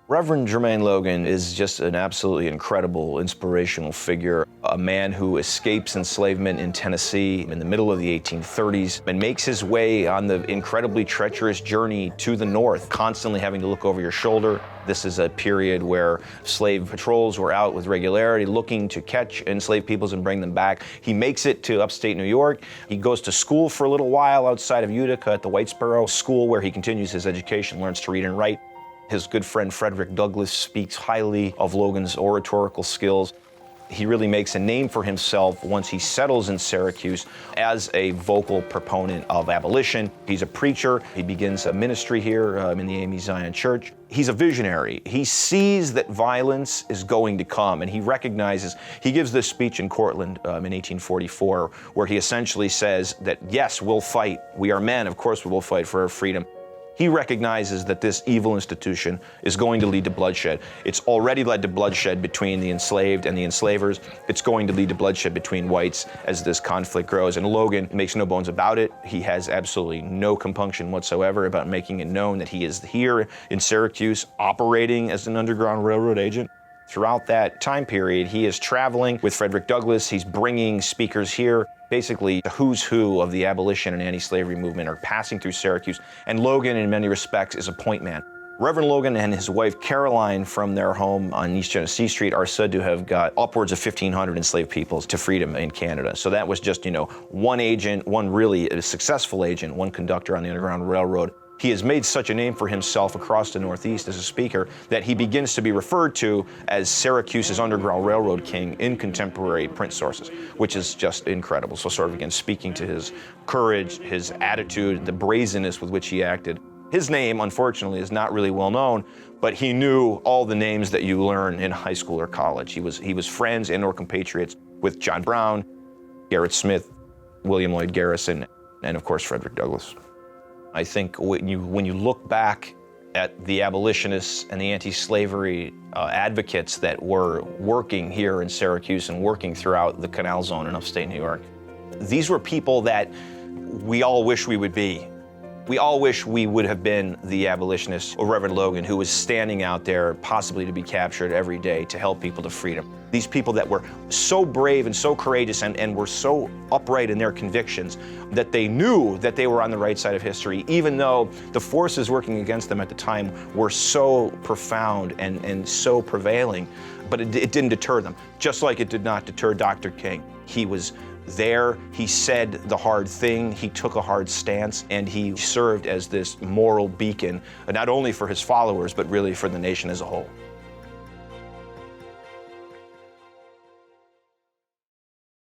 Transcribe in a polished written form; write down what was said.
Reverend Jermain Loguen is just an absolutely incredible, inspirational figure, a man who escapes enslavement in Tennessee in the middle of the 1830s and makes his way on the incredibly treacherous journey to the north, constantly having to look over your shoulder. This is a period where slave patrols were out with regularity looking to catch enslaved peoples and bring them back. He makes it to upstate New York. He goes to school for a little while outside of Utica at the Whitesboro School, where he continues his education, learns to read and write. His good friend Frederick Douglass speaks highly of Logan's oratorical skills. He really makes a name for himself once he settles in Syracuse as a vocal proponent of abolition. He's a preacher. He begins a ministry here in the AME Zion Church. He's a visionary. He sees that violence is going to come, and he recognizes, he gives this speech in Cortland in 1844, where he essentially says that, yes, we'll fight. We are men. Of course we will fight for our freedom. He recognizes that this evil institution is going to lead to bloodshed. It's already led to bloodshed between the enslaved and the enslavers. It's going to lead to bloodshed between whites as this conflict grows. And Loguen makes no bones about it. He has absolutely no compunction whatsoever about making it known that he is here in Syracuse operating as an Underground Railroad agent. Throughout that time period, he is traveling with Frederick Douglass. He's bringing speakers here. Basically, the who's who of the abolition and anti-slavery movement are passing through Syracuse, and Loguen, in many respects, is a point man. Reverend Loguen and his wife Caroline, from their home on East Genesee Street, are said to have got upwards of 1,500 enslaved people to freedom in Canada. So that was just, one agent, one really successful agent, one conductor on the Underground Railroad. He has made such a name for himself across the Northeast as a speaker that he begins to be referred to as Syracuse's Underground Railroad King in contemporary print sources, which is just incredible. So sort of, again, speaking to his courage, his attitude, the brazenness with which he acted. His name, unfortunately, is not really well known, but he knew all the names that you learn in high school or college. He was friends and or compatriots with John Brown, Gerrit Smith, William Lloyd Garrison, and of course, Frederick Douglass. I think when you look back at the abolitionists and the anti-slavery advocates that were working here in Syracuse and working throughout the Canal Zone in upstate New York, these were people that we all wish we would be. We all wish we would have been the abolitionist or Reverend Loguen, who was standing out there possibly to be captured every day to help people to freedom. These people that were so brave and so courageous and were so upright in their convictions that they knew that they were on the right side of history, even though the forces working against them at the time were so profound and so prevailing. But it didn't deter them, just like it did not deter Dr. King. He was there, he said the hard thing, he took a hard stance, and he served as this moral beacon, not only for his followers, but really for the nation as a whole.